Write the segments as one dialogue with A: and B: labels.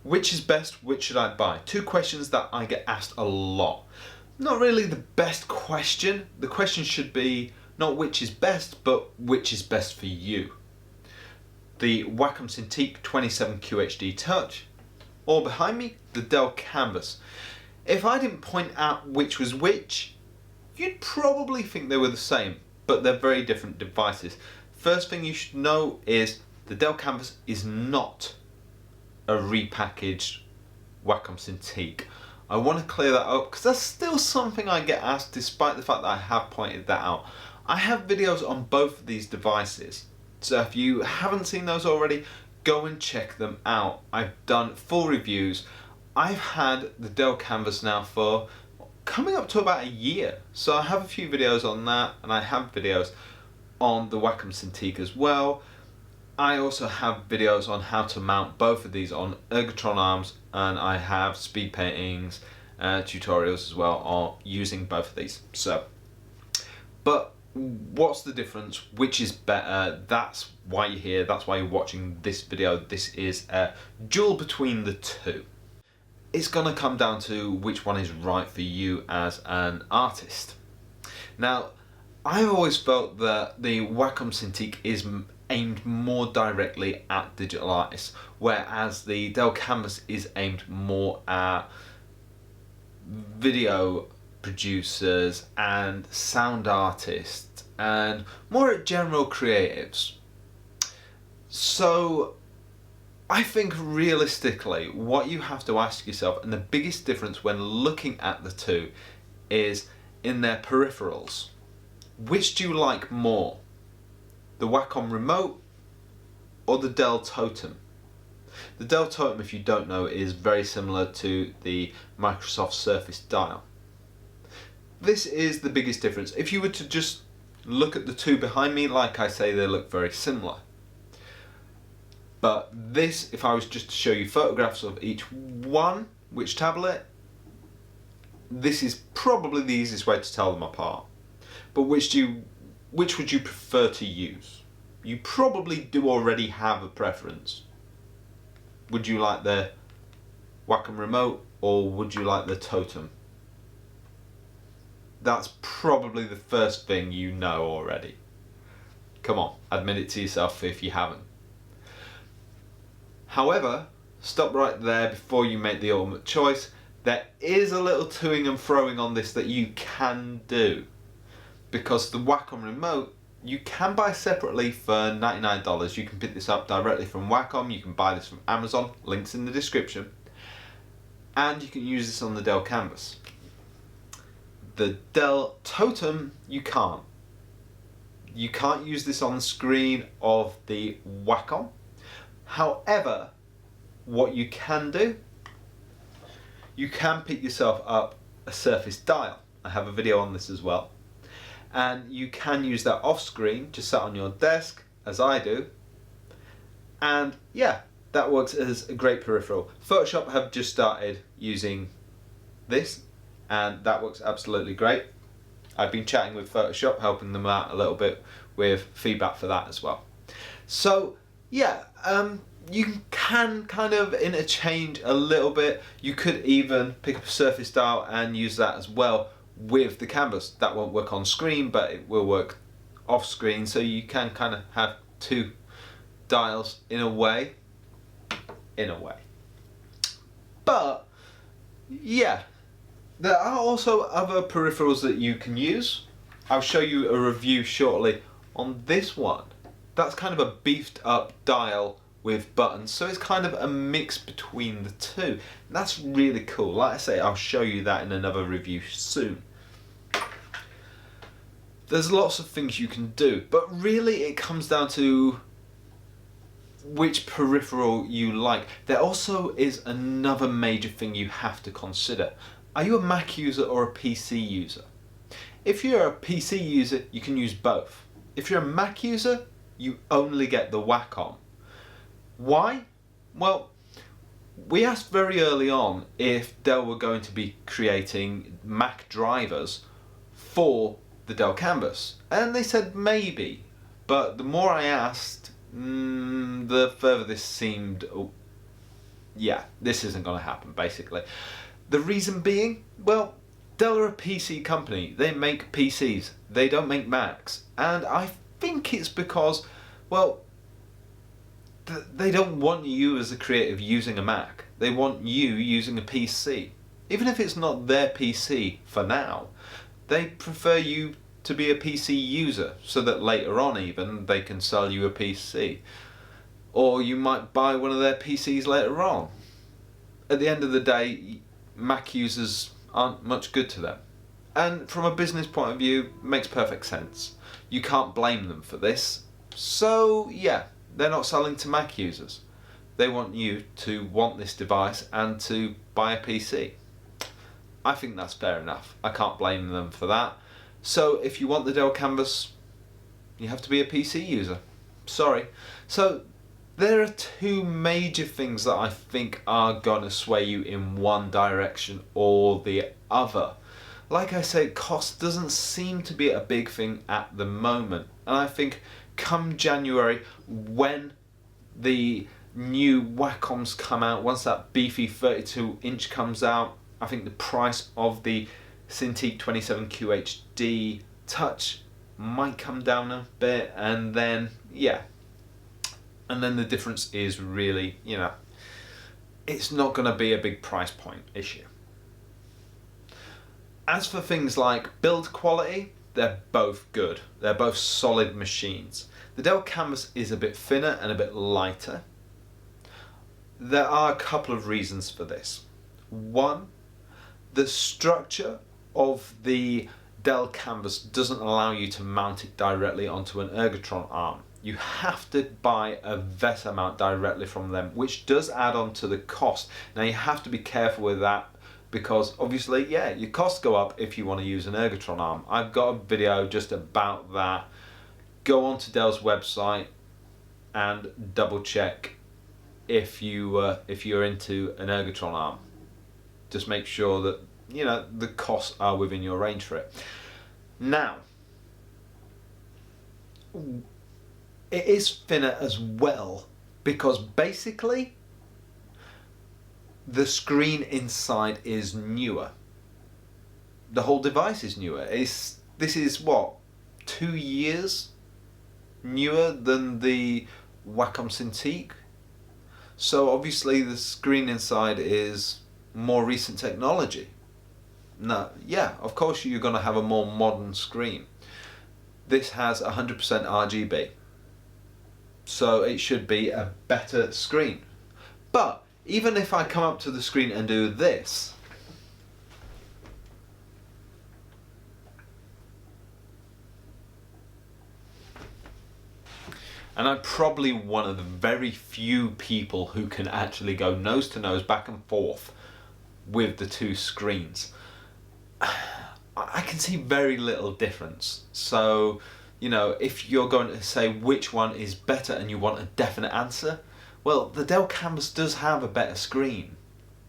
A: Which is best? Which should I buy? Two questions that I get asked a lot. Not really the best question. The question should be not which is best, but which is best for you. The Wacom Cintiq 27QHD Touch, or behind me, the Dell Canvas. If I didn't point out which was which, you'd probably think they were the same, but they're very different devices. First thing you should know is the Dell Canvas is not a repackaged Wacom Cintiq. I want to clear that up because that's still something I get asked despite the fact that I have pointed that out. I have videos on both of these devices, so if you haven't seen those already, go and check them out. I've done full reviews. I've had the Dell Canvas now for coming up to about a year, so I have a few videos on that, and I have videos on the Wacom Cintiq as well. I also have videos on how to mount both of these on Ergotron arms, and I have speed paintings, tutorials as well on using both of these. So, but what's the difference? Which is better? That's why you're here. That's why you're watching this video. This is a duel between the two. It's gonna come down to which one is right for you as an artist. Now, I've always felt that the Wacom Cintiq is aimed more directly at digital artists, whereas the Dell Canvas is aimed more at video producers and sound artists and more at general creatives. So I think realistically what you have to ask yourself, and the biggest difference when looking at the two, is in their peripherals. Which do you like more? The Wacom Remote or the Dell Totem? The Dell Totem, if you don't know, is very similar to the Microsoft Surface Dial. This is the biggest difference. If you were to just look at the two behind me, like I say, they look very similar. But this, if I was just to show you photographs of each one, which tablet, this is probably the easiest way to tell them apart. But which would you prefer to use? You probably do already have a preference. Would you like the Wacom Remote or would you like the Totem? That's probably the first thing you know already. Come on, admit it to yourself if you haven't. However, stop right there before you make the ultimate choice. There is a little toing and froing on this that you can do, because the Wacom Remote you can buy separately for $99. You can pick this up directly from Wacom, you can buy this from Amazon, links in the description, and you can use this on the Dell Canvas. The Dell Totem, you can't. You can't use this on the screen of the Wacom. However, what you can do, you can pick yourself up a Surface Dial. I have a video on this as well. And you can use that off screen, just sat on your desk, as I do. And yeah, that works as a great peripheral. Photoshop have just started using this, and that works absolutely great. I've been chatting with Photoshop, helping them out a little bit with feedback for that as well. So yeah, you can kind of interchange a little bit. You could even pick up a Surface Dial and use that as well with the Canvas. That won't work on screen, but it will work off screen, so you can kind of have two dials in a way. But yeah, there are also other peripherals that you can use. I'll show you a review shortly on this one. That's kind of a beefed up dial with buttons, so it's kind of a mix between the two. That's really cool. Like I say, I'll show you that in another review soon. There's lots of things you can do, but really it comes down to which peripheral you like. There also is another major thing you have to consider. Are you a Mac user or a PC user? If you're a PC user, you can use both. If you're a Mac user, you only get the Wacom. Why? Well, we asked very early on if Dell were going to be creating Mac drivers for the Dell Canvas, and they said maybe, but the more I asked, the further this seemed yeah, this isn't going to happen, basically. The reason being, well, Dell are a PC company. They make PCs. They don't make Macs. And I think it's because, well, they don't want you as a creative using a Mac. They want you using a PC. Even if it's not their PC for now, they prefer you to be a PC user so that later on even they can sell you a PC. Or you might buy one of their PCs later on. At the end of the day, Mac users aren't much good to them. And from a business point of view, it makes perfect sense. You can't blame them for this. So yeah, they're not selling to Mac users. They want you to want this device and to buy a PC. I think that's fair enough. I can't blame them for that. So if you want the Dell Canvas, you have to be a PC user. Sorry. So there are two major things that I think are going to sway you in one direction or the other. Like I say, cost doesn't seem to be a big thing at the moment. And I think come January, when the new Wacoms come out, once that beefy 32-inch comes out, I think the price of the Cintiq 27QHD Touch might come down a bit, and then, yeah. And then the difference is really, you know, it's not going to be a big price point issue. As for things like build quality, they're both good. They're both solid machines. The Dell Canvas is a bit thinner and a bit lighter. There are a couple of reasons for this. One, the structure of the Dell Canvas doesn't allow you to mount it directly onto an Ergotron arm. You have to buy a VESA mount directly from them, which does add on to the cost. Now you have to be careful with that, because obviously, yeah, your costs go up if you want to use an Ergotron arm. I've got a video just about that. Go onto Dell's website and double check if you're into an Ergotron arm. Just make sure that, you know, the costs are within your range for it. Now, it is thinner as well, because basically the screen inside is newer. The whole device is newer. This is what, 2 years newer than the Wacom Cintiq. So obviously the screen inside is more recent technology. No, yeah, of course you're going to have a more modern screen. This has 100% RGB. So it should be a better screen. But even if I come up to the screen and do this, and I'm probably one of the very few people who can actually go nose to nose back and forth with the two screens, I can see very little difference. So, you know, if you're going to say which one is better and you want a definite answer, well, the Dell Canvas does have a better screen,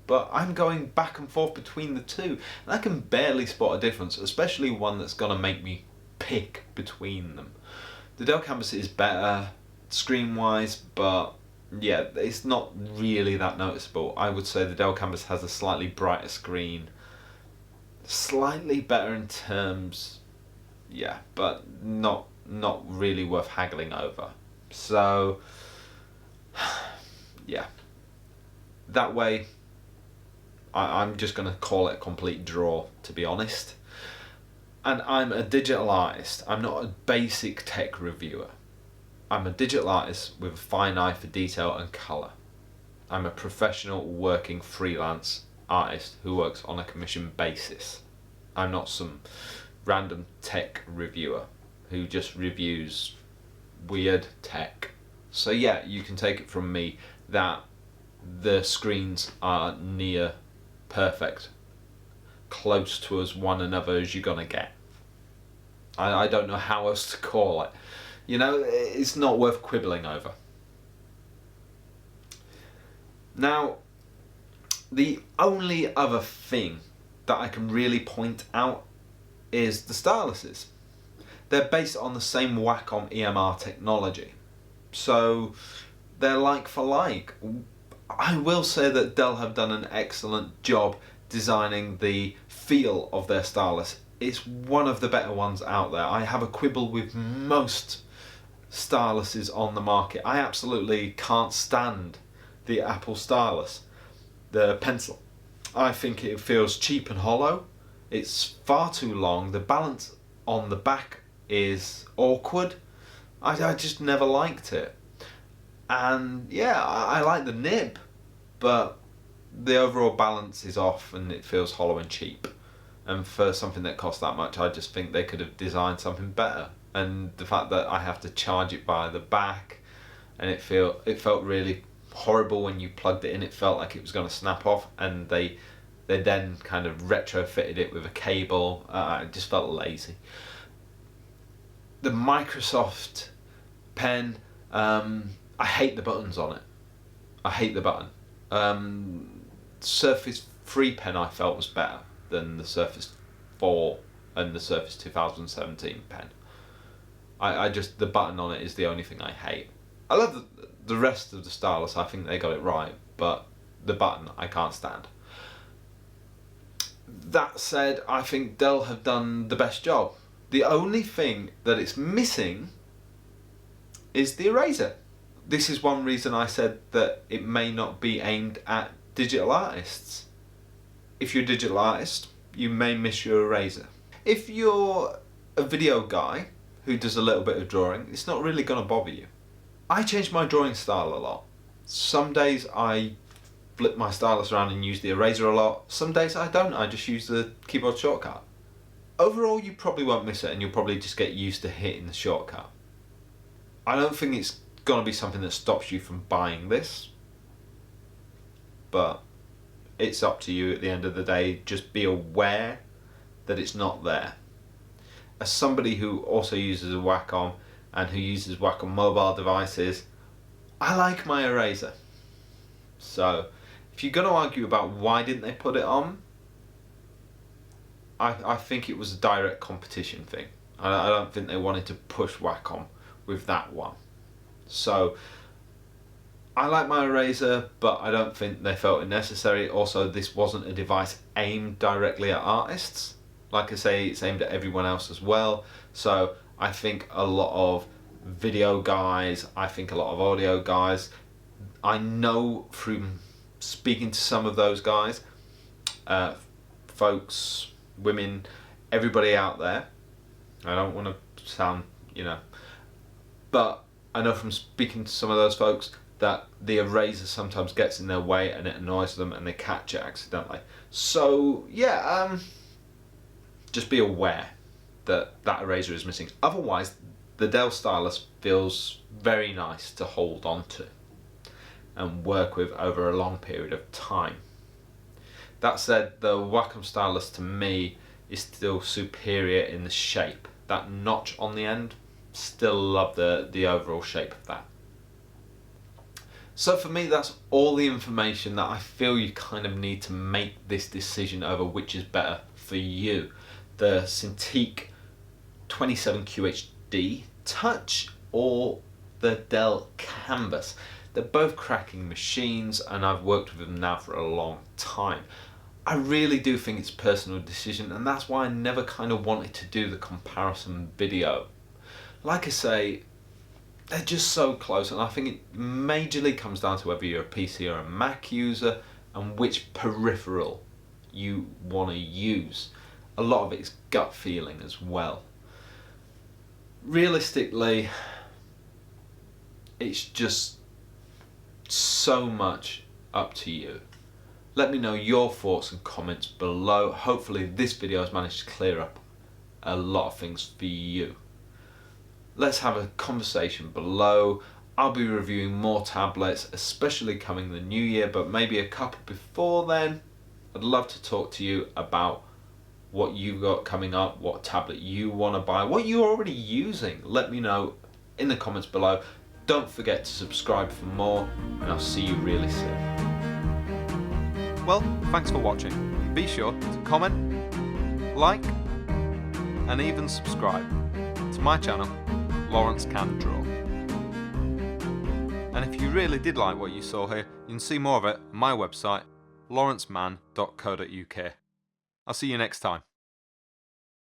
A: but I'm going back and forth between the two, and I can barely spot a difference, especially one that's going to make me pick between them. The Dell Canvas is better screen-wise, but yeah, it's not really that noticeable. I would say the Dell Canvas has a slightly brighter screen, slightly better in terms, yeah, but not really worth haggling over. So yeah, that way I'm just going to call it a complete draw, to be honest. And I'm a digital artist. I'm not a basic tech reviewer. I'm a digital artist with a fine eye for detail and colour. I'm a professional working freelance artist who works on a commission basis. I'm not some random tech reviewer who just reviews weird tech. So yeah, you can take it from me that the screens are near perfect, close to as one another as you're gonna get. I don't know how else to call it. You know, it's not worth quibbling over. Now, the only other thing that I can really point out is the Styluses. They're based on the same Wacom EMR technology, so they're like for like. I will say that Dell have done an excellent job designing the feel of their stylus. It's one of the better ones out there. I have a quibble with most styluses on the market. I absolutely can't stand the Apple stylus, the pencil. I think it feels cheap and hollow. It's far too long. The balance on the back is awkward. I just never liked it. And yeah, I like the nib, but the overall balance is off and it feels hollow and cheap. And for something that costs that much, I just think they could have designed something better. And the fact that I have to charge it by the back, and it felt really horrible when you plugged it in. It felt like it was going to snap off, and they then kind of retrofitted it with a cable. It just felt lazy. The Microsoft pen, I hate the buttons on it. I hate the button. Surface 3 pen I felt was better than the Surface 4 and the Surface 2017 pen. I just, the button on it is the only thing I hate. I love the rest of the stylus. I think they got it right, but the button I can't stand. That said, I think Dell have done the best job. The only thing that it's missing is the eraser. This is one reason I said that it may not be aimed at digital artists. If you're a digital artist, you may miss your eraser. If you're a video guy who does a little bit of drawing, it's not really going to bother you. I change my drawing style a lot. Some days I flip my stylus around and use the eraser a lot. Some days I don't, I just use the keyboard shortcut. Overall, you probably won't miss it, and you'll probably just get used to hitting the shortcut. I don't think it's going to be something that stops you from buying this, but it's up to you at the end of the day. Just be aware that it's not there. As somebody who also uses a Wacom and who uses Wacom mobile devices, I like my eraser. So if you're going to argue about why didn't they put it on, I think it was a direct competition thing. I don't think they wanted to push Wacom with that one. So I like my eraser, but I don't think they felt it necessary. Also, this wasn't a device aimed directly at artists. Like I say, it's aimed at everyone else as well. So I think a lot of video guys, I think a lot of audio guys, I know from speaking to some of those guys, folks, women, everybody out there, I don't want to sound, but I know from speaking to some of those folks that the eraser sometimes gets in their way and it annoys them and they catch it accidentally. So yeah, just be aware that that eraser is missing. Otherwise, the Dell stylus feels very nice to hold on to and work with over a long period of time. That said, the Wacom stylus to me is still superior in the shape. That notch on the end, still love the overall shape of that. So for me, that's all the information that I feel you kind of need to make this decision over which is better for you. The Cintiq 27QHD Touch or the Dell Canvas. They're both cracking machines and I've worked with them now for a long time. I really do think it's a personal decision, and that's why I never kind of wanted to do the comparison video. Like I say, they're just so close, and I think it majorly comes down to whether you're a PC or a Mac user and which peripheral you want to use. A lot of it is gut feeling as well. Realistically, it's just so much up to you. Let me know your thoughts and comments below. Hopefully this video has managed to clear up a lot of things for you. Let's have a conversation below. I'll be reviewing more tablets, especially coming the new year, but maybe a couple before then. I'd love to talk to you about what you've got coming up, what tablet you want to buy, what you're already using. Let me know in the comments below. Don't forget to subscribe for more, and I'll see you really soon. Well, thanks for watching. Be sure to comment, like, and even subscribe to my channel, LAWRENCEcanDRAW. And And if you really did like what you saw here, you can see more of it on my website, LAWRENCEman.co.uk. I'll see you next time.